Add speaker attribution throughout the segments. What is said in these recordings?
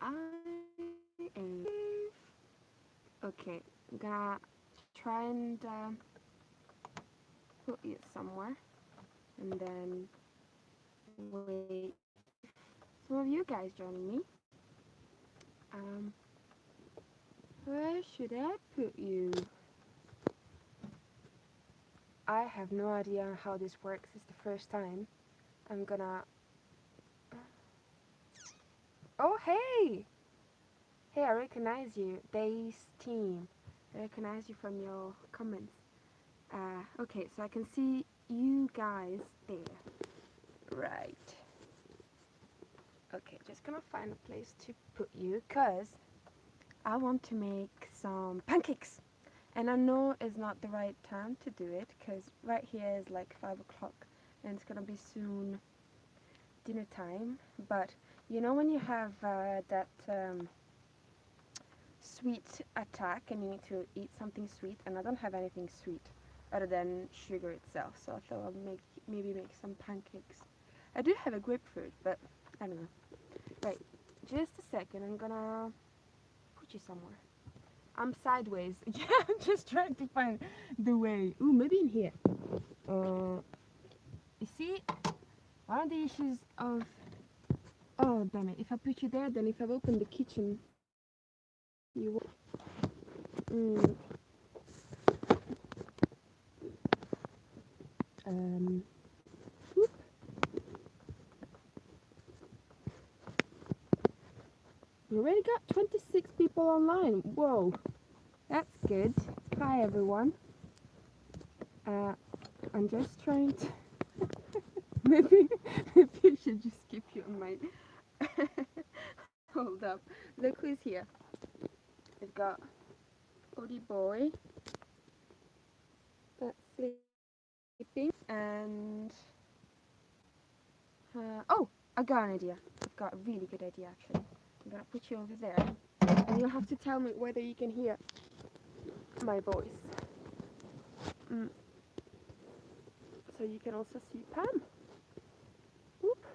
Speaker 1: am okay. I'm gonna try and put it somewhere, and then wait for some of you guys joining me. Um, where should I put you? I have no idea how this works. It's the first time. I'm gonna. Oh hey! Hey, I recognize you. Days team. I recognize you from your comments. Okay, so I can see you guys there. Right. Okay, just gonna find a place to put you because I want to make some pancakes. And I know it's not the right time to do it because right here is like 5 o'clock and it's gonna be soon dinner time. But you know when you have that sweet attack and you need to eat something sweet, and I don't have anything sweet other than sugar itself, so I thought I'd maybe make some pancakes. I do have a grapefruit, but I don't know. Right, just a second, I'm gonna put you somewhere. I'm sideways. Yeah, I'm just trying to find the way. Ooh, maybe in here. You see, one of the issues of oh damn it! If I put you there, then if I open the kitchen, you won't. Mm, um, whoop. We already got 26 people online. Whoa, that's good. Hi everyone. Uh, I'm just trying to. maybe, maybe I should just keep you on my. Hold up. Look who's here. We've got Odie Boy that's sleeping, and oh, I got an idea. I've got a really good idea actually. I'm gonna put you over there, and you'll have to tell me whether you can hear my voice. Mm. So you can also see Pam. Whoop.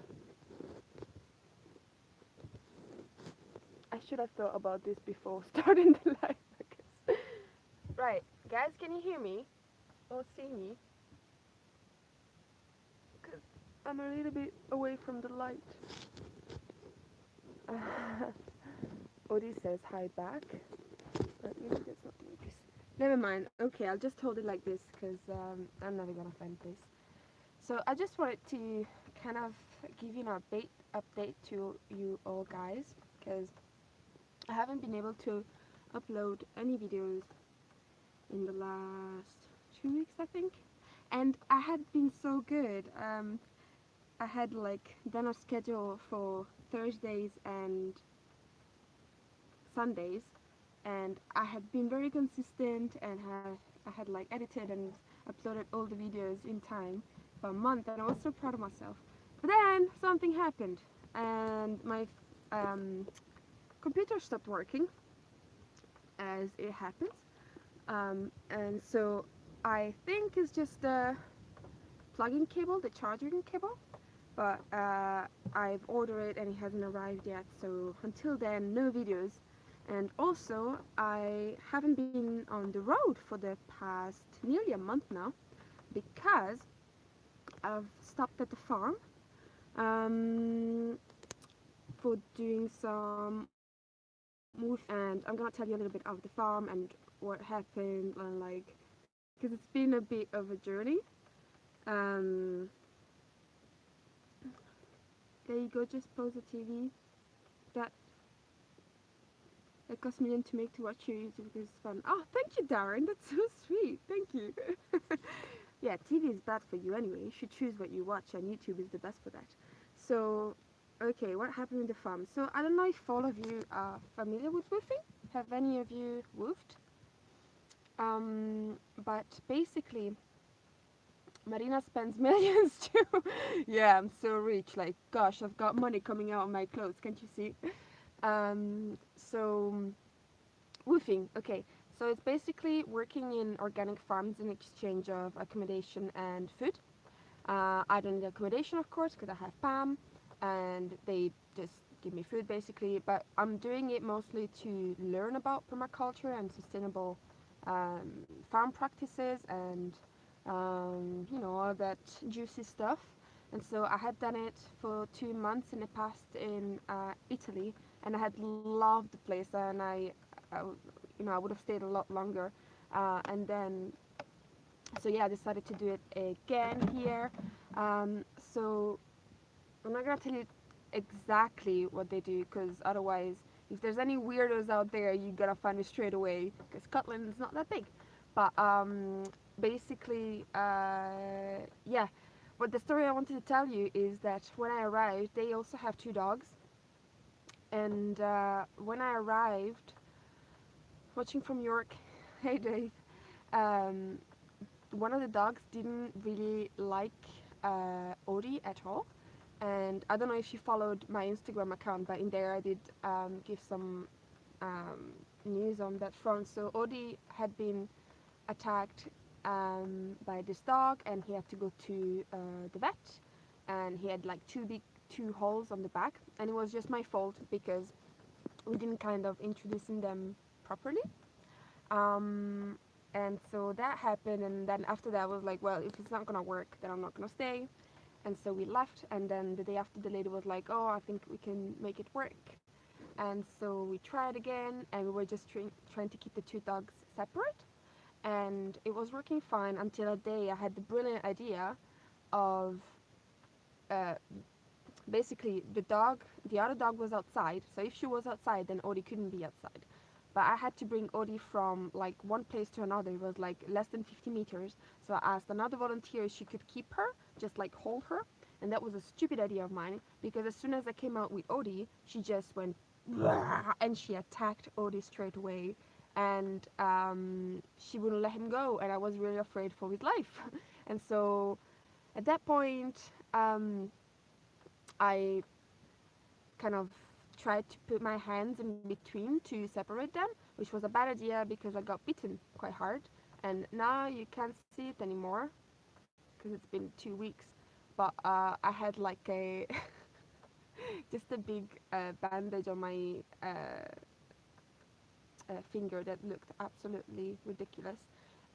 Speaker 1: I should have thought about this before starting the live, I guess. Right, guys, can you hear me or see me? Because I'm a little bit away from the light. Odie says hi back, but maybe that's not the case. Never mind. Okay, I'll just hold it like this because I'm never gonna find this. So I just wanted to kind of give you an update to you all guys because I haven't been able to upload any videos in the last 2 weeks, I think. And I had been so good. I had like done a schedule for Thursdays and Sundays, and I had been very consistent and I had like edited and uploaded all the videos in time for a month, and I was so proud of myself. But then something happened, and my um, computer stopped working, as it happens, and so I think it's just the plug-in cable, the charging cable. But I've ordered it and it hasn't arrived yet. So until then, no videos. And also, I haven't been on the road for the past nearly a month now because I've stopped at the farm um, for doing some move. And I'm gonna tell you a little bit of the farm and what happened and like because it's been a bit of a journey. Um, there you go. Just pause the TV. That It costs a million to make to watch your YouTube because it's fun. Oh, thank you, Darren. That's so sweet. Thank you. Yeah, TV is bad for you anyway. You should choose what you watch, and YouTube is the best for that. So, okay, what happened with the farm? So, I don't know if all of you are familiar with woofing. Have any of you woofed? But basically, Marina spends millions too. Yeah, I'm so rich. Like, gosh, I've got money coming out of my clothes. Can't you see? So woofing, okay. So it's basically working in organic farms in exchange of accommodation and food. I don't need accommodation, of course, because I have Pam, and they just give me food basically. But I'm doing it mostly to learn about permaculture and sustainable farm practices and all that juicy stuff. And so I had done it for 2 months in the past in Italy, and I had loved the place, and I would have stayed a lot longer. And then, so yeah, I decided to do it again here. So I'm not gonna tell you exactly what they do, because otherwise, if there's any weirdos out there, you gotta find me straight away. Because Scotland is not that big, but basically, yeah. But the story I wanted to tell you is that when I arrived, they also have two dogs, and when I arrived, watching from York, hey Dave, um, one of the dogs didn't really like Odie at all. And I don't know if you followed my Instagram account, but in there I did give some um, news on that front. So Odie had been attacked by this dog, and he had to go to the vet, and he had like two holes on the back, and it was just my fault because we didn't kind of introducing them properly. Um, and so that happened, and then after that I was like, well, if it's not gonna work, then I'm not gonna stay. And so we left, and then the day after, the lady was like, oh, I think we can make it work. And so we tried again, and we were just trying to keep the two dogs separate, and it was working fine until a day I had the brilliant idea of uh, basically the other dog was outside, so if she was outside, then Odie couldn't be outside. But I had to bring Odie from like one place to another. It was like less than 50 meters. So I asked another volunteer if she could keep her, just like hold her. And that was a stupid idea of mine, because as soon as I came out with Odie, she just went and she attacked Odie straight away. And she wouldn't let him go, and I was really afraid for his life. And so at that point, I kind of tried to put my hands in between to separate them, which was a bad idea because I got bitten quite hard. And now you can't see it anymore because it's been 2 weeks. But I had like a just a big bandage on my finger that looked absolutely ridiculous.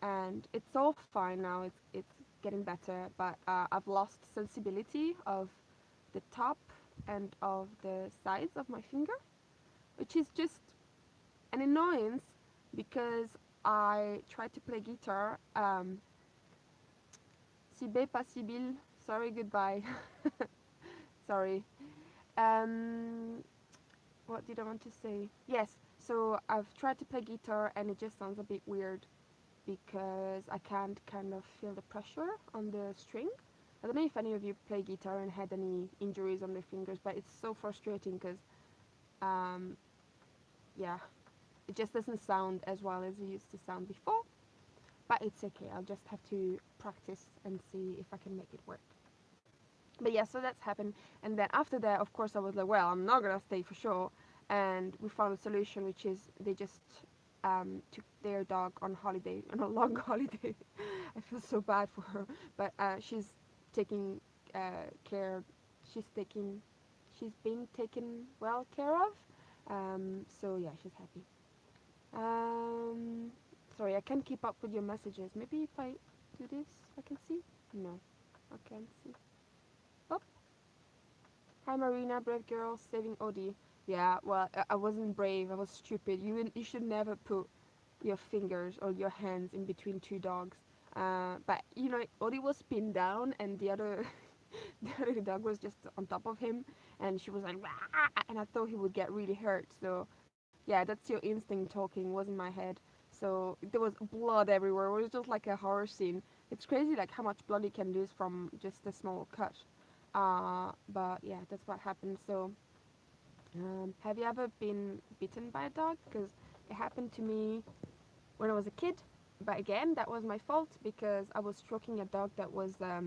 Speaker 1: And it's all fine now. It's getting better, but I've lost sensibility of the top and of the sides of my finger, which is just an annoyance because I tried to play guitar. Si bé pas si bil. Sorry, goodbye. Sorry. Um, what did I want to say? Yes, so I've tried to play guitar and it just sounds a bit weird because I can't kind of feel the pressure on the string. I don't know if any of you play guitar and had any injuries on their fingers, but it's so frustrating because, um, yeah, it just doesn't sound as well as it used to sound before. But it's okay, I'll just have to practice and see if I can make it work. But yeah, so that's happened. And then after that, of course, I was like, well, I'm not gonna stay for sure. And we found a solution, which is they just took their dog on holiday, on a long holiday. I feel so bad for her, but she's taking care. She's taking, she's being taken well care of. So yeah, she's happy. Um, Sorry, I can't keep up with your messages. Maybe if I do this, I can see. No, I can't see. Oh, hi Marina, brave girl, saving Odie. Yeah, well, I wasn't brave. I was stupid. You should never put your fingers or your hands in between two dogs. But Odie was pinned down, and the other the other dog was just on top of him, and she was like, "Rah!" And I thought he would get really hurt. So yeah, that's your instinct talking, was in my head. So there was blood everywhere. It was just like a horror scene. It's crazy, like how much blood you can lose from just a small cut. But yeah, that's what happened. So have you ever been bitten by a dog? Because it happened to me when I was a kid. But again, that was my fault because I was stroking a dog that was how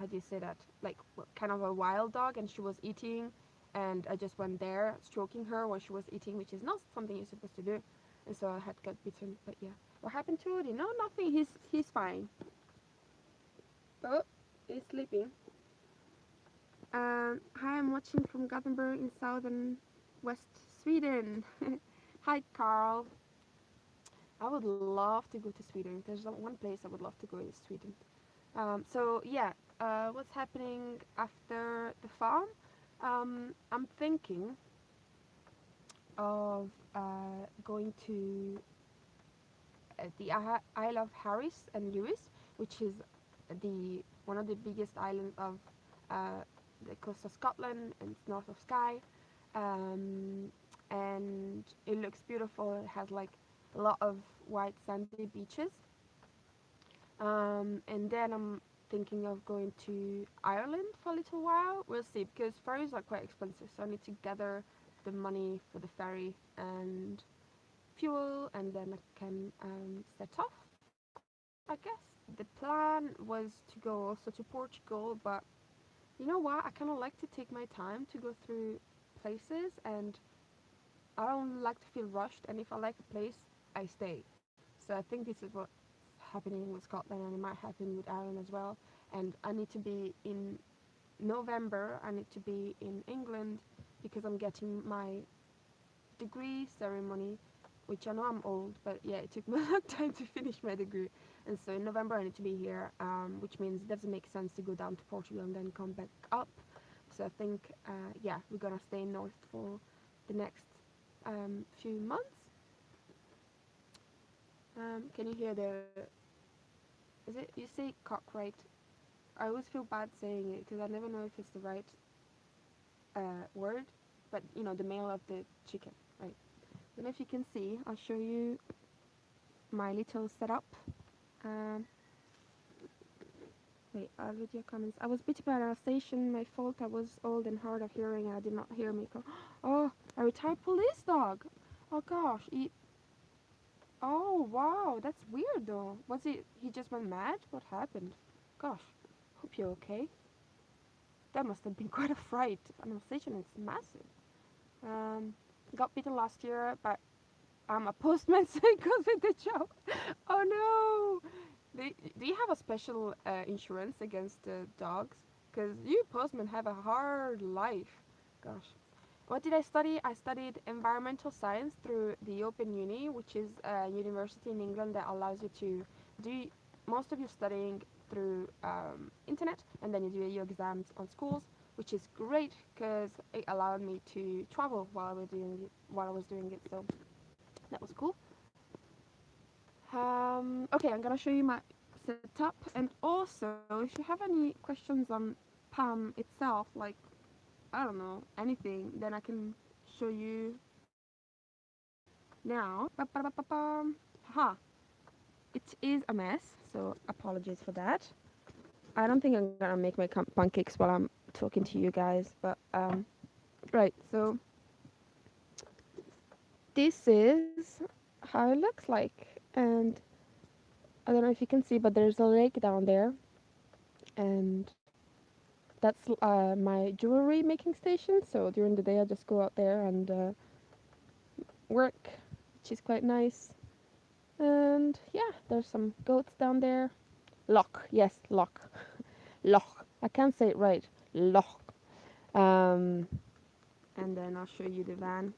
Speaker 1: do you say that? Like kind of a wild dog, and she was eating, and I just went there stroking her while she was eating, which is not something you're supposed to do, and so I had got bitten. But yeah, what happened to Odie? No, nothing. He's fine. Oh, he's sleeping. Hi, I'm watching from Gothenburg in southern West Sweden. Hi, Carl. I would love to go to Sweden. There's one place I would love to go is Sweden. So yeah, what's happening after the farm? I'm thinking of going to the Isle of Harris and Lewis, which is the one of the biggest islands of uh, the coast of Scotland and it's north of Skye. Um, and it looks beautiful. It has like a lot of white sandy beaches. And then I'm thinking of going to Ireland for a little while. We'll see because ferries are quite expensive, so I need to gather the money for the ferry and fuel, and then I can set off. I guess the plan was to go also to Portugal, but you know what? I kind of like to take my time to go through places, and I don't like to feel rushed. And if I like a place, I stay. So I think this is what's happening with Scotland, and it might happen with Ireland as well. And I need to be in November. I need to be in England because I'm getting my degree ceremony, which I know I'm old, but yeah, it took me a long time to finish my degree. And so in November I need to be here, which means it doesn't make sense to go down to Portugal and then come back up. So I think, yeah, we're gonna stay north for the next few months. Can you hear the? Is it you say cock right? I always feel bad saying it because I never know if it's the right word, but you know the male of the chicken, right? I don't know if you can see. I'll show you my little setup. Um, wait, I'll read your comments. I was bitten by a station. My fault. I was old and hard of hearing. I did not hear me call. Oh, a retired police dog. Oh gosh. Oh wow, that's weird though. Was he? He just went mad? What happened? Gosh. Hope you're okay. That must have been quite a fright. An station is massive. Um, got bitten last year, but I'm a postman, so it goes with the job. Oh no! Do you have a special insurance against dogs? Because you postmen have a hard life. Gosh. What did I study? I studied environmental science through the Open Uni, which is a university in England that allows you to do most of your studying through internet, and then you do your exams on schools, which is great because it allowed me to travel while I was doing it. So that was cool. Okay, I'm gonna show you my setup, and also if you have any questions on Palm itself, like I don't know anything, then I can show you now. Haha, it is a mess, so apologies for that. I don't think I'm gonna make my pancakes while I'm talking to you guys, but right. So this is how it looks like, and I don't know if you can see, but there's a lake down there, and that's my jewelry making station. So during the day, I just go out there and work, which is quite nice. And yeah, there's some goats down there. Loch, yes, loch, loch. I can't say it right. Loch. Um, and then I'll show you the van.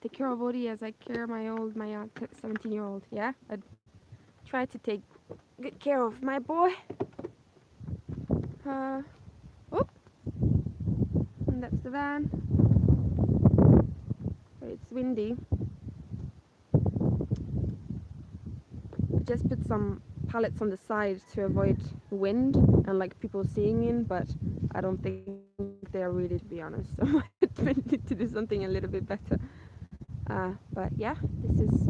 Speaker 1: Take care of Odie as I care my 17-year-old. Yeah, I try to take good care of my boy. Uh, Oop, and that's the van. It's windy. Just put some pallets on the side to avoid wind and like people seeing in, but I don't think they are really, to be honest. So I might need to do something a little bit better. But yeah, this is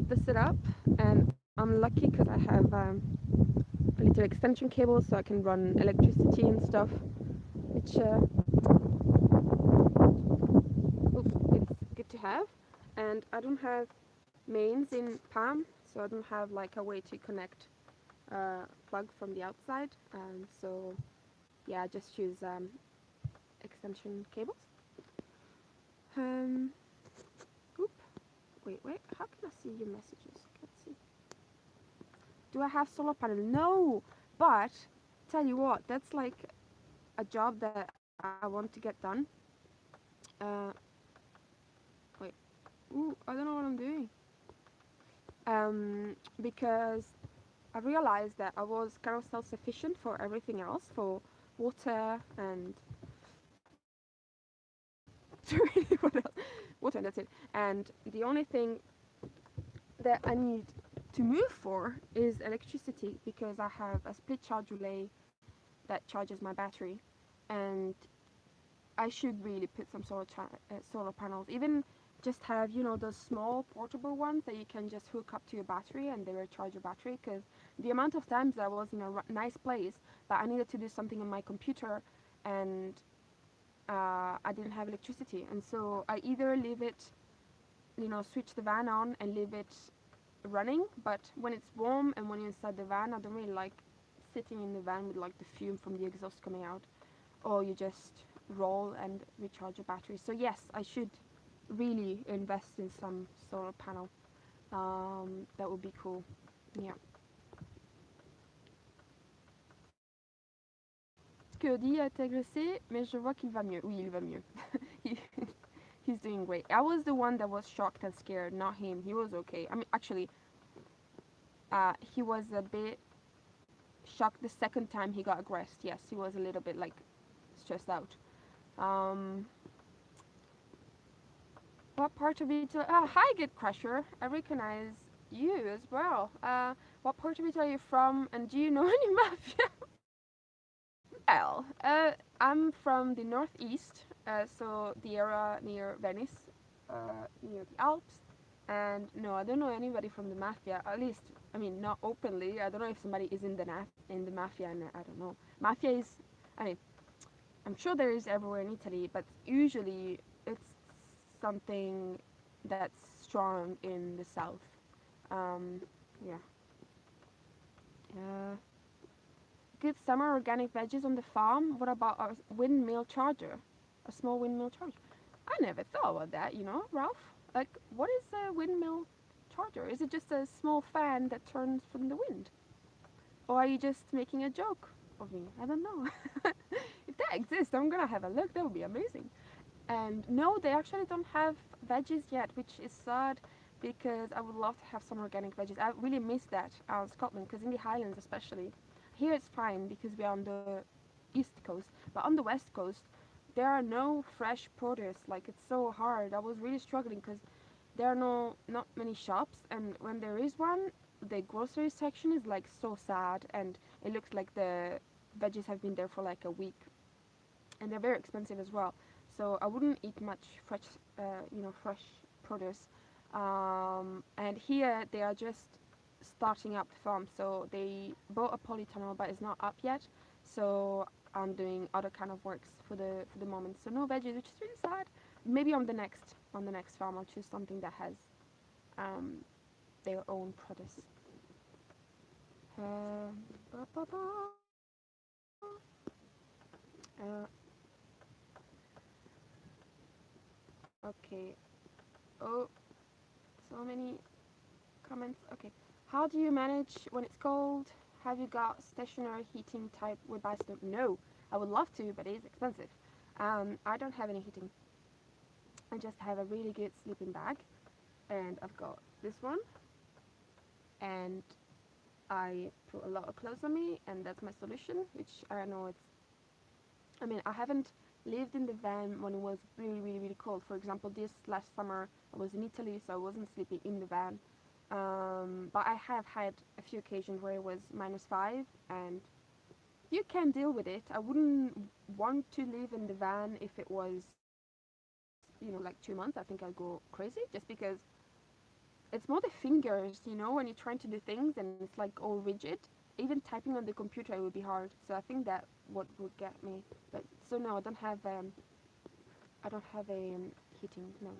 Speaker 1: the setup, and I'm lucky because I have a little extension cable so I can run electricity and stuff, which it's good to have. And I don't have mains in Palm, so I don't have like a way to connect plug from the outside. So yeah, I just use extension cables. Um, Oop. Wait. How can I see your messages? Can't see. Do I have solar panel? No, but tell you what, that's like a job that I want to get done. Uh, Wait, ooh, I don't know what I'm doing. Because I realized that I was kind of self-sufficient for everything else, for water and what else? Water, and that's it. And the only thing that I need to move for is electricity because I have a split charge relay that charges my battery, and I should really put some solar panels. Even just have those small portable ones that you can just hook up to your battery and they will charge your battery. Because the amount of times I was in a nice place but I needed to do something on my computer and I didn't have electricity, and so I either leave it, switch the van on and leave it running. But when it's warm and when you're inside the van, I don't really like sitting in the van with like the fume from the exhaust coming out. Or you just roll and recharge your battery. So yes, I should really invest in some solar panel. That would be cool. Yeah. Cody a été agressé, mais je vois qu'il va mieux. Oui, il va mieux. He, he's doing great. I was the one that was shocked and scared, not him. He was okay. I mean, actually, he was a bit shocked the second time he got aggressed. Yes, he was a little bit like stressed out. Um, what part of Italy? Hi, Git Crusher. I recognize you as well. What part of Italy are you from, and do you know any mafia? Well, I'm from the northeast, so the area near Venice, near the Alps. And no, I don't know anybody from the mafia. At least, I mean, not openly. I don't know if somebody is in the mafia, and I don't know. Mafia is, I mean, I'm sure there is everywhere in Italy, but usually it's something that's strong in the south. Um, yeah. Uh, Good summer organic veggies on the farm. What about a windmill charger? A small windmill charger. I never thought about that, Ralph. Like, what is a windmill charger? Is it just a small fan that turns from the wind? Or are you just making a joke of me? I don't know. If that exists, I'm gonna have a look. That would be amazing. And no, they actually don't have veggies yet, which is sad because I would love to have some organic veggies. I really miss that out in Scotland because in the Highlands, especially, here it's fine because we're on the east coast, but on the west coast, there are no fresh produce. Like it's so hard. I was really struggling because there are not many shops, and when there is one, the grocery section is like so sad, and it looks like the veggies have been there for like a week, and they're very expensive as well. So I wouldn't eat much fresh produce. And here they are just starting up the farm, so they bought a polytunnel, but it's not up yet. So I'm doing other kind of works for the moment. So no veggies, which is really sad. Maybe on the next farm I'll choose something that has um, their own produce. Uh, uh, okay. Oh, so many comments. Okay. How do you manage when it's cold? Have you got stationary heating type with biostove? No. I would love to, but it is expensive. I don't have any heating. I just have a really good sleeping bag, and I've got this one, and I put a lot of clothes on me, and that's my solution. Which I know it's. I mean, I haven't lived in the van when it was really, really, really cold. For example, this last summer I was in Italy, so I wasn't sleeping in the van. But I have had a few occasions where it was -5, and you can deal with it. I wouldn't want to live in the van if it was, like 2 months. I think I'd go crazy just because it's more the fingers, when you're trying to do things and it's like all rigid. Even typing on the computer it would be hard. So I think that what would get me. But so no, I don't have a heating. No.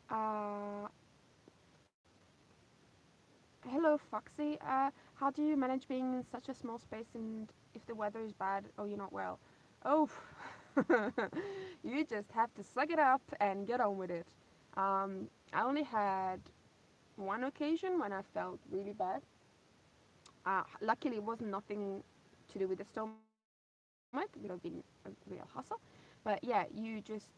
Speaker 1: Uh, Hello, Foxy. How do you manage being in such a small space and if the weather is bad or you're not well? Oh, you just have to suck it up and get on with it. I only had one occasion when I felt really bad. Luckily, it wasn't nothing to do with the stomach. it would have been a real hassle. But yeah, you just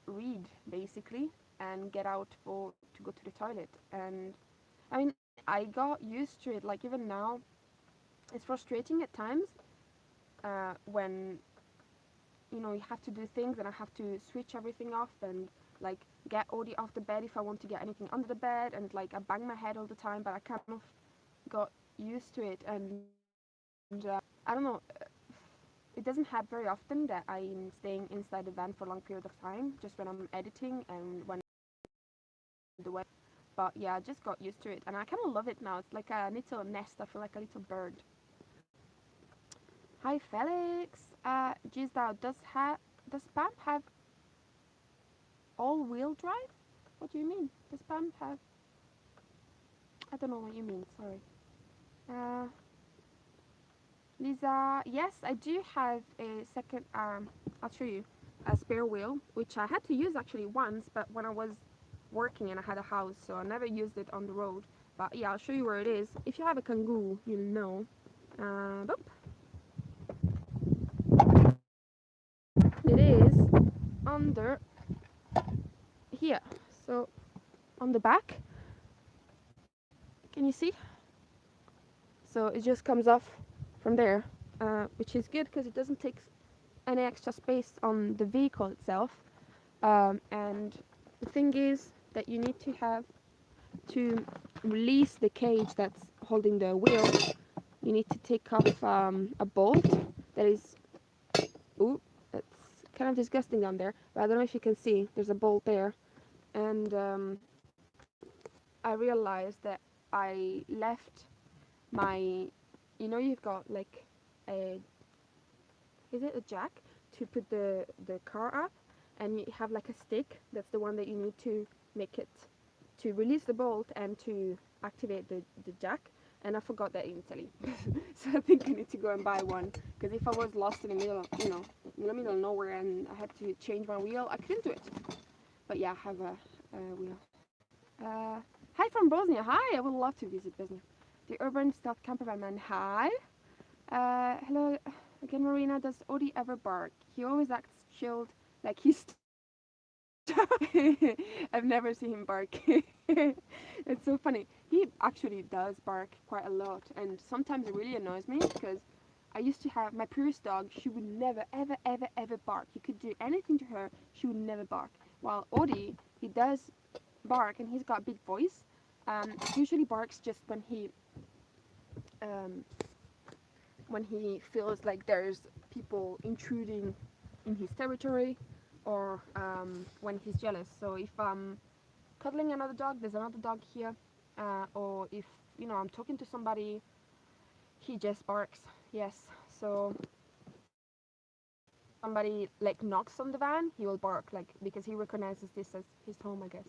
Speaker 1: read basically and get out for to go to the toilet. And I mean, I got used to it. Like even now, it's frustrating at times when you have to do things and I have to switch everything off and like get Odie off the bed if I want to get anything under the bed, and like I bang my head all the time, but I kind of got used to it. And I don't know, it doesn't happen very often that I'm staying inside the van for a long period of time, just when I'm editing and when the weather. But yeah, I just got used to it and I kind of love it now. It's like a little nest. I feel like a little bird. Hi Felix. Gisdao, does Pam have all-wheel drive? What do you mean? Does Pam have? I don't know what you mean. Sorry. Uh, Lisa, yes, I do have a second. I'll show you a spare wheel, which I had to use actually once, but when I was working and I had a house, so I never used it on the road. But yeah, I'll show you where it is. If you have a Kangoo, you'll know. Boop. It is under here. So on the back, can you see? So it just comes off from there, which is good because it doesn't take any extra space on the vehicle itself. And the thing is that you need to have to release the cage that's holding the wheel. You need to take off a bolt that is, ooh, that's kind of disgusting down there, but I don't know if you can see, there's a bolt there. And I realized that I left my, you've got like a, is it a jack to put the car up, and you have like a stick that's the one that you need to make it to release the bolt and to activate the jack, and I forgot that in Italy. So I think I need to go and buy one, because if I was lost in the middle of, in the middle of nowhere and I had to change my wheel, I couldn't do it. But yeah, I have a wheel. Hi from Bosnia. Hi, I would love to visit Bosnia. The urban stealth campervan man. Hi. Hello again, Marina. Does Odie ever bark? He always acts chilled, like he's. I've never seen him bark. It's so funny. He actually does bark quite a lot, and sometimes it really annoys me because I used to have my previous dog. She would never, ever, ever, ever bark. You could do anything to her, she would never bark. While Odie, he does bark, and he's got a big voice. He usually barks just um, when he feels like there's people intruding in his territory, or when he's jealous. So if I'm cuddling another dog, there's another dog here, or if I'm talking to somebody, he just barks. Yes. So somebody like knocks on the van, he will bark, like, because he recognizes this as his home, I guess.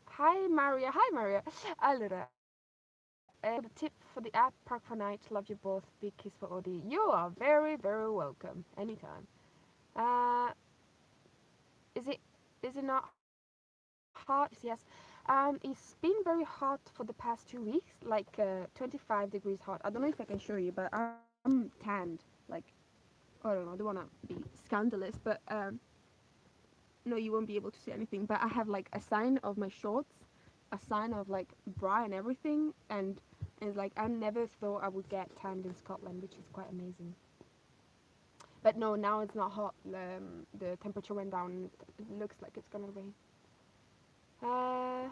Speaker 1: Hi Maria. Hi Maria. Allora, the tip for the app Park for Night. Love you both. Big kiss for Odie. You are very, very welcome. Anytime. Uh, is it not hot? Yes. It's been very hot for the past 2 weeks, like 25 degrees hot. I don't know if I can show you, but I'm tanned. Like, I don't know. I don't wanna be scandalous, but no, you won't be able to see anything. But I have like a sign of my shorts, a sign of like bra and everything, and it's like I never thought I would get tanned in Scotland, which is quite amazing. But no, now it's not hot. The temperature went down. It looks like it's gonna rain. Uh,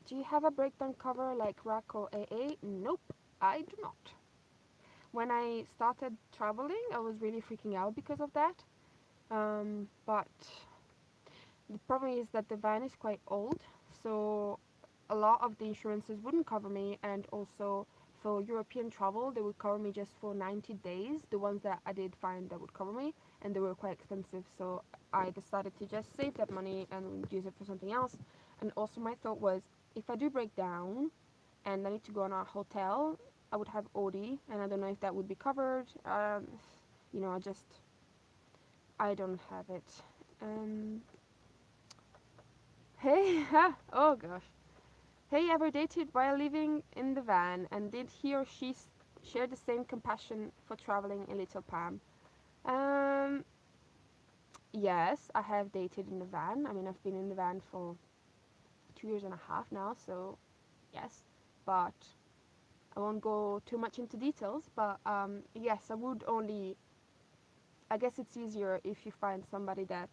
Speaker 1: do you have a breakdown cover like Rack or AA? Nope, I do not. When I started traveling, I was really freaking out because of that. But the problem is that the van is quite old, so a lot of the insurances wouldn't cover me, and also for European travel, they would cover me just for 90 days. The ones that I did find that would cover me, and they were quite expensive, so I decided to just save that money and use it for something else. And also, my thought was, if I do break down and I need to go on a hotel, I would have Audi, and I don't know if that would be covered. I just I don't have it. Um, Hey, oh gosh. Hey, ever dated while living in the van, and did he or she share the same compassion for traveling in Little Pam? Um, yes, I have dated in the van. I mean, I've been in the van for 2 years and a half now, so yes. But I won't go too much into details. But yes, I would only. I guess it's easier if you find somebody that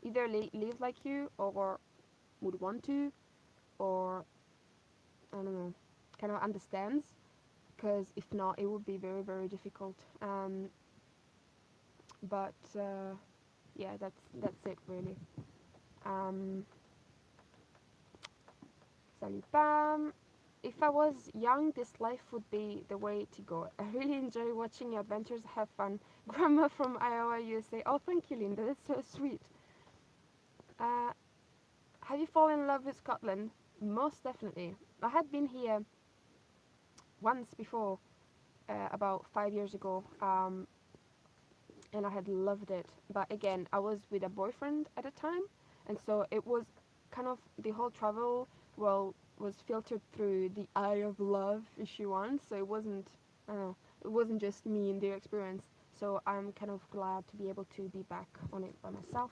Speaker 1: either lives like you or would want to, or I don't know, kind of understands. Because if not, it would be very, very difficult. But yeah, that's it really. Um, Salut Pam. If I was young, this life would be the way to go. I really enjoy watching your adventures. Have fun. Grandma from Iowa, USA. Oh, thank you, Linda. That's so sweet. Uh, have you fallen in love with Scotland? Most definitely. I had been here once before, about 5 years ago, and I had loved it. But again, I was with a boyfriend at the time, and so it was kind of the whole travel, well, was filtered through the eye of love, if you want. So it wasn't, I don't know, it wasn't just me and their experience. So I'm kind of glad to be able to be back on it by myself.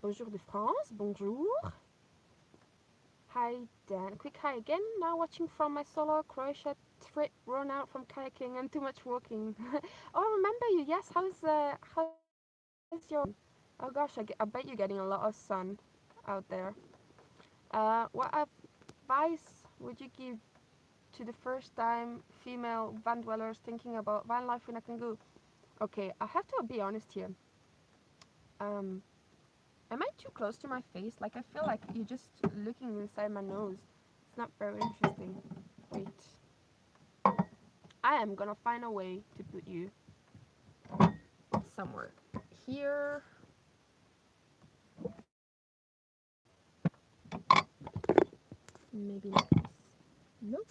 Speaker 1: Bonjour de France, bonjour. Hi Dan, quick hi again. Now watching from my solo Croatia trip, run out from kayaking and too much walking. Oh, remember you? Yes. How's your? Oh gosh, I bet you're getting a lot of sun out there. What advice would you give to the first time female van dwellers thinking about van life in a kangaroo? Okay, I have to be honest here. Um, am I too close to my face? Like I feel like you're just looking inside my nose. It's not very interesting. Wait. I am gonna find a way to put you somewhere. Here. Maybe like this. Nope.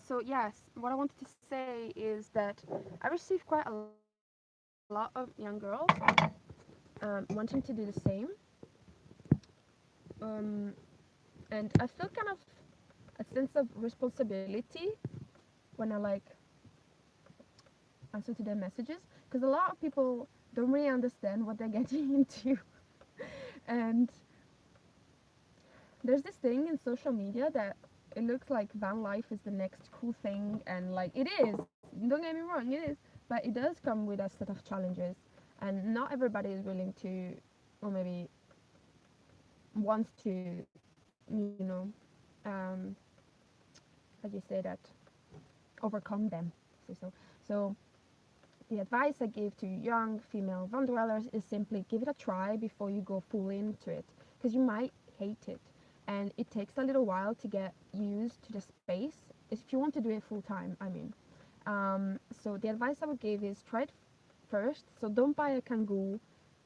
Speaker 1: So yes, what I wanted to say is that I received quite a lot of young girls wanting to do the same. Um, and I feel kind of a sense of responsibility when I like answer to their messages because a lot of people don't really understand what they're getting into. And there's this thing in social media that it looks like van life is the next cool thing, and like it is. Don't get me wrong, it is, but it does come with a set of challenges, and not everybody is willing to, or maybe wants to, you know, um, how do you say that? Overcome them. So the advice I give to young female van dwellers is simply give it a try before you go full into it, because you might hate it, and it takes a little while to get used to the space. If you want to do it full time, I mean. So the advice I would give is try it first. So don't buy a Kangoo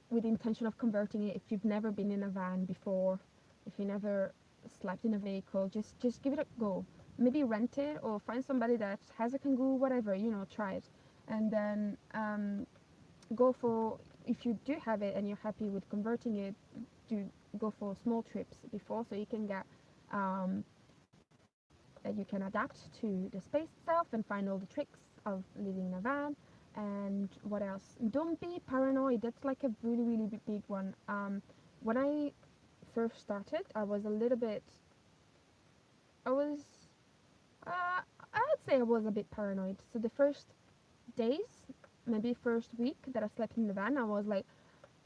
Speaker 1: with the intention of converting it if you've never been in a van before, if you never slept in a vehicle. Just give it a go. Maybe rent it or find somebody that has a Kangoo, whatever, try it. And then go for, if you do have it and you're happy with converting it, do go for small trips before so you can get that you can adapt to the space itself and find all the tricks of living in a van. And what else? Don't be paranoid. That's like a really, really big one. When I first started, I was a little bit, I was, I would say I was a bit paranoid. So the first days, maybe first week that I slept in the van, I was like,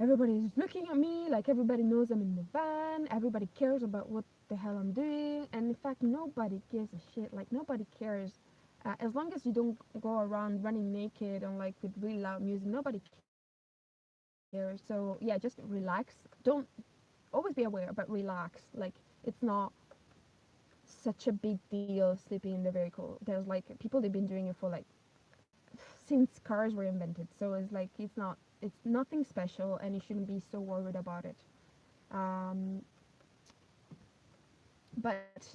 Speaker 1: everybody's looking at me, like everybody knows I'm in the van, everybody cares about what the hell I'm doing, and in fact, nobody gives a shit. Like nobody cares. As long as you don't go around running naked and like with really loud music, nobody cares. So yeah, just relax. Don't always be aware, but relax. Like it's not such a big deal sleeping in the vehicle. There's like people they've been doing it for like since cars were invented. So it's nothing special, and you shouldn't be so worried about it. Um, but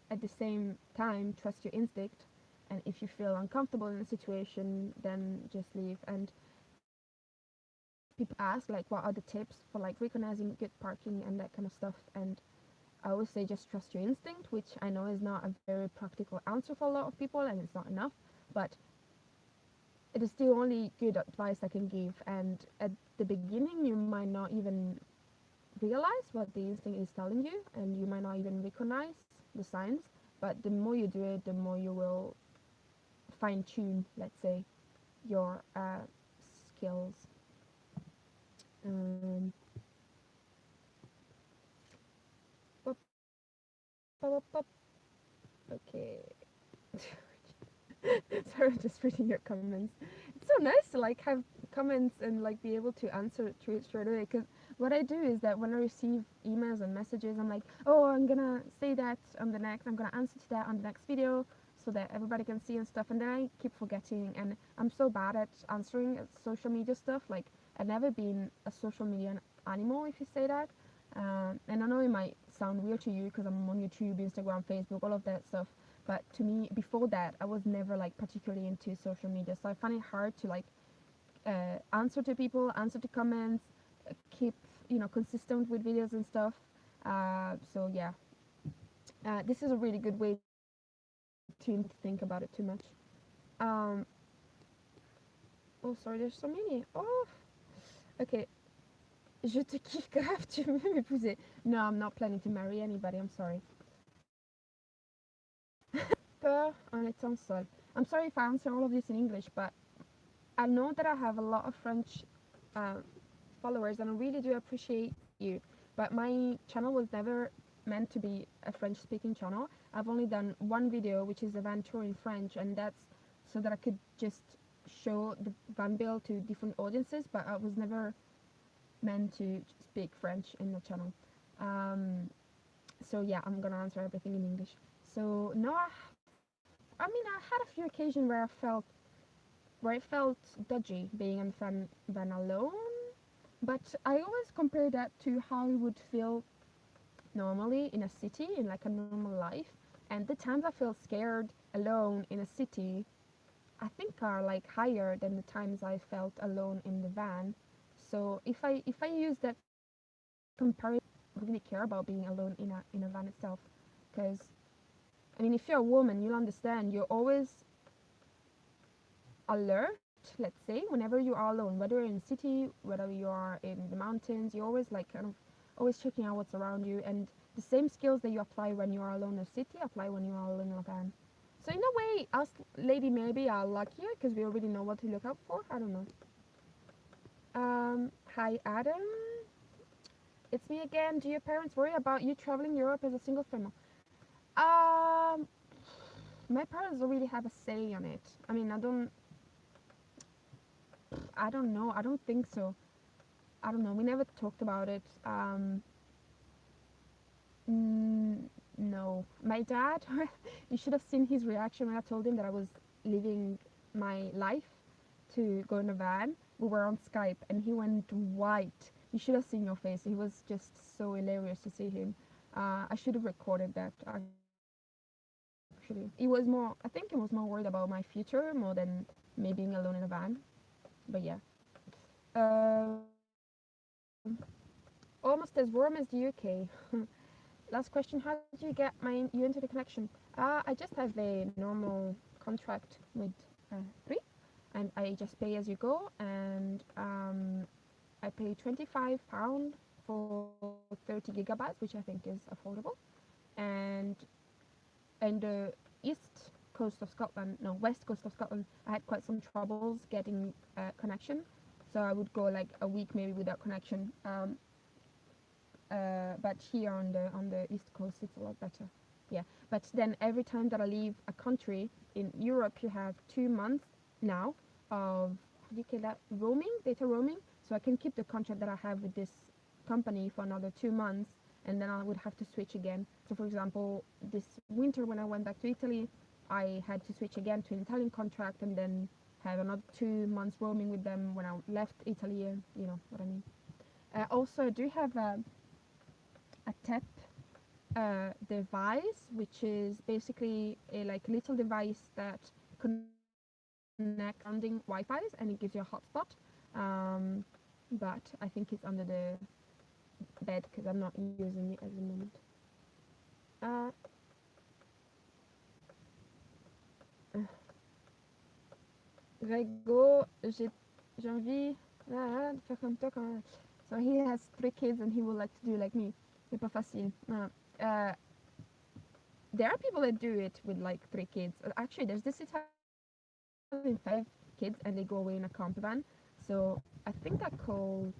Speaker 1: at the same time, trust your instinct. And if you feel uncomfortable in a situation, then just leave. And people ask like what are the tips for like recognizing good parking and that kind of stuff, and I always say just trust your instinct, which I know is not a very practical answer for a lot of people and it's not enough, but it is the only good advice I can give. And at the beginning, you might not even realize what the instinct is telling you, and you might not even recognize the signs. But the more you do it, the more you will fine tune, let's say, your skills. Um, okay. Sorry, I'm just reading your comments. It's so nice to like have comments and like be able to answer to it straight away. Because what I do is that when I receive emails and messages, I'm like, oh, I'm gonna say that on the next. I'm gonna answer to that on the next video, so that everybody can see and stuff. And then I keep forgetting, and I'm so bad at answering social media stuff. Like I've never been a social media animal, if you say that. And I know it might sound weird to you because I'm on YouTube, Instagram, Facebook, all of that stuff. But to me, before that, I was never like particularly into social media, so I find it hard to like answer to people, answer to comments, keep consistent with videos and stuff. So yeah, this is a really good way to think about it too much. Um, oh, sorry, there's so many. Oh, okay. Je te kiffe grave, tu veux m'épouser? No, I'm not planning to marry anybody. I'm sorry. Peur en étant seule. I'm sorry if I answer all of this in English, but I know that I have a lot of French uh, followers, and I really do appreciate you. But my channel was never meant to be a French speaking channel. I've only done one video, which is a van tour in French, and that's so that I could just show the van bill to different audiences, but I was never meant to speak French in the channel. Um, so yeah, I'm gonna answer everything in English. So no, I mean I had a few occasions where I felt dodgy being in van alone, but I always compare that to how I would feel normally in a city, in like a normal life. And the times I feel scared alone in a city, I think are like higher than the times I felt alone in the van. So if I use that comparison, I really care about being alone in a van itself, because I mean, if you're a woman, you'll understand. You're always alert, let's say, whenever you are alone, whether you're in the city, whether you are in the mountains, you're always like kind of always checking out what's around you, and the same skills that you apply when you are alone in a city apply when you are alone in a van. So in a way, us lady maybe are luckier because we already know what to look out for. I don't know. Hi Adam, it's me again. Do your parents worry about you traveling Europe as a single female? Um, my parents don't really have a say on it. I mean, I don't know. I don't think so. I don't know. We never talked about it. No. My dad, you should have seen his reaction when I told him that I was leaving my life to go in a van. We were on Skype and he went white. You should have seen your face. It was just so hilarious to see him. I should have recorded that actually. It was more, I think he was more worried about my future more than me being alone in a van. But yeah. Almost as warm as the UK. Last question: how did you get you into the connection? I just have a normal contract with Three, and I just pay as you go, and I pay £25 for 30 gigabytes, which I think is affordable. And in the east coast of Scotland, no, west coast of Scotland, I had quite some troubles getting connection, so I would go like a week maybe without connection. But here on the east coast it's a lot better. Yeah, but then every time that I leave a country in Europe, you have 2 months now of, how do you call that, roaming, data roaming. So I can keep the contract that I have with this company for another 2 months, and then I would have to switch again. So for example, this winter when I went back to Italy, I had to switch again to an Italian contract and then have another 2 months roaming with them when I left Italy. You know what I mean. Also, I do have a TEP device, which is basically a like little device that connects surrounding Wi-Fi's and it gives you a hotspot. Um, but I think it's under the bed because I'm not using it at the moment. Uh, Grégo, j'ai envie de faire comme toi quand. So he has 3 kids and he would like to do like me. C'est pas facile. There are people that do it with like 3 kids. Actually, there's this Italian 5 kids and they go away in a camper van. So I think they're called.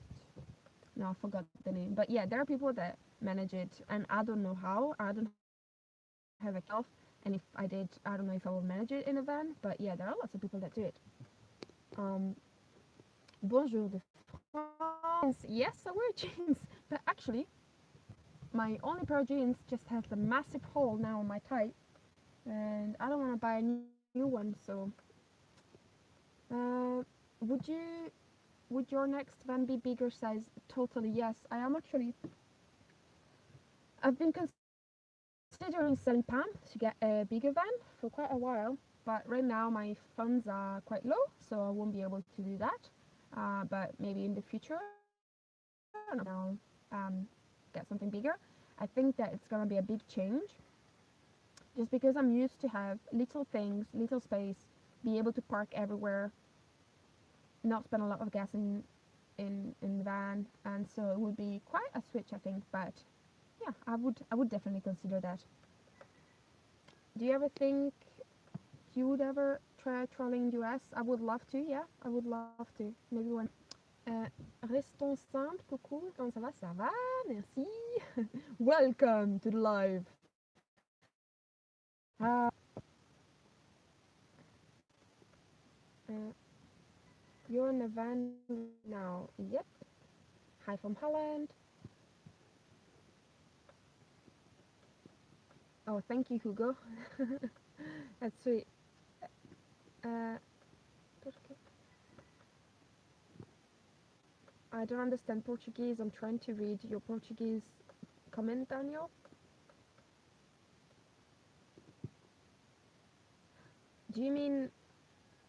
Speaker 1: No, I forgot the name. But yeah, there are people that manage it, and I don't know how. I don't have a car myself, and if I did, I don't know if I will manage it in a van. But yeah, there are lots of people that do it. Um, Bonjour de France. Yes, I wear jeans, but actually, my only pair of jeans just has a massive hole now on my thigh, and I don't want to buy a new one. So, uh, would you? Would your next van be bigger size? Totally yes. I am actually. I've been considering selling Pam to get a bigger van for quite a while, but right now my funds are quite low, so I won't be able to do that. But maybe in the future, I don't know, get something bigger. I think that it's gonna be a big change, just because I'm used to have little things, little space, be able to park everywhere, not spend a lot of gas in the van, and so it would be quite a switch, I think. But yeah, I would definitely consider that. Do you ever think you would ever try traveling US? I would love to. Yeah, I would love to. Maybe when. Euh, Restons simples, coucou, comment ça va? Ça va, merci. Welcome to the live. Uh, you're in a van now. Yep. Hi from Holland. Oh, thank you, Hugo. That's sweet. Uh, I don't understand Portuguese. I'm trying to read your Portuguese comment, Daniel. Do you mean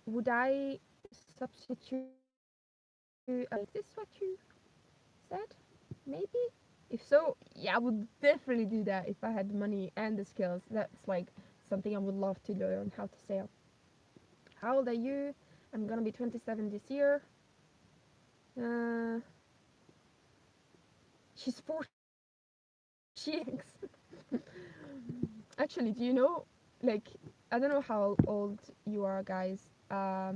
Speaker 1: would I substitute? Is this what you said? Maybe. If so, yeah, I would definitely do that if I had the money and the skills. That's like something I would love to learn how to sail. How old are you? I'm gonna be 27 this year. Uh, she's 40x. Actually, do you know? Like, I don't know how old you are, guys. I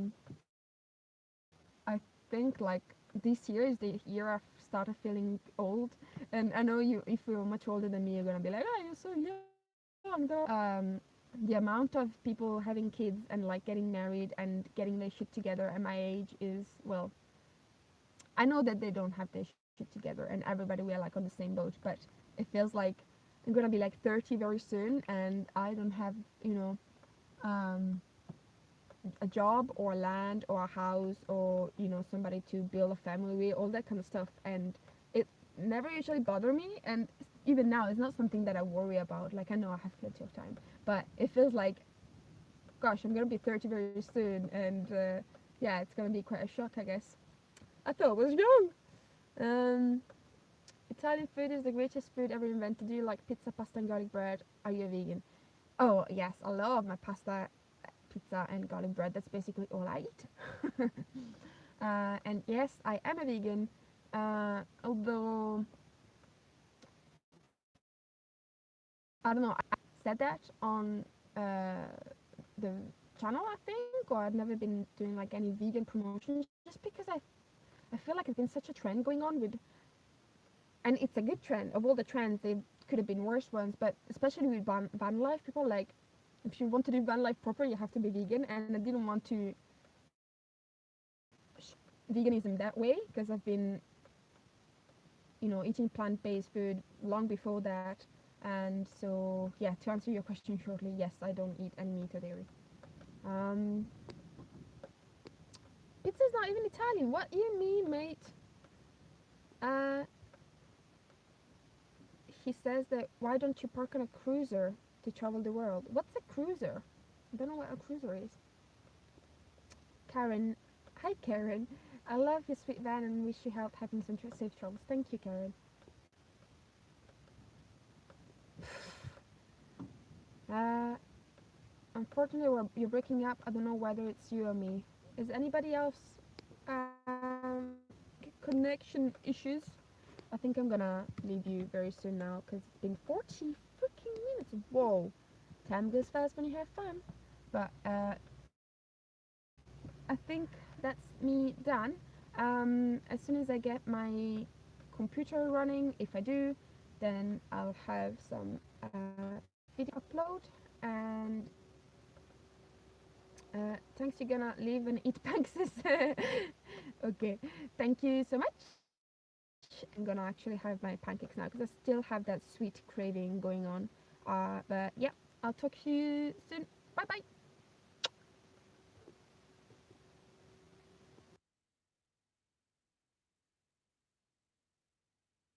Speaker 1: think like this year is the year I've started feeling old, and I know you. If you're much older than me, you're gonna be like, "Oh, you're so young, though." The amount of people having kids and like getting married and getting their shit together at my age is well. I know that they don't have their shit together, and everybody we are like on the same boat, but it feels like I'm gonna be like 30 very soon, and I don't have um, a job or land or a house or somebody to build a family with, all that kind of stuff, and it never usually bother me, and even now it's not something that I worry about. Like, I know I have plenty of time, but it feels like, gosh, I'm gonna be 30 very soon, and yeah, it's gonna be quite a shock, I guess. I thought I was young. um Italian food is the greatest food ever invented. Do you like pizza, pasta, and garlic bread? Are you a vegan? Oh yes, I love my pasta, pizza, and garlic bread. That's basically all I eat. And yes, I am a vegan. Although I don't know, I said that on the channel, I think, or I've never been doing like any vegan promotions, just because I feel like it's been such a trend going on with, and it's a good trend. Of all the trends, they could have been worse ones, but especially with van life, people like, if you want to do van life proper, you have to be vegan, and I didn't want to veganism that way because I've been eating plant-based food long before that. And so yeah, to answer your question shortly, yes, I don't eat any meat or dairy. um Pizza's not even Italian. What you mean, mate? uh he says that why don't you park on a cruiser to travel the world? What's a cruiser? I don't know what a cruiser is. Karen. Hi, Karen. I love your sweet van and wish you health, happiness, and safe travels. Thank you, Karen. Uh, Unfortunately, you're breaking up. I don't know whether it's you or me. Is anybody else connection issues? I think I'm gonna leave you very soon now because it's been 40 freaking minutes. Whoa, time goes fast when you have fun. But I think that's me done. As soon as I get my computer running, if I do, then I'll have some video upload. And thanks, you're gonna leave and eat pancakes. Okay, thank you so much. I'm gonna actually have my pancakes now because I still have that sweet craving going on. But yeah, I'll talk to you soon. Bye bye.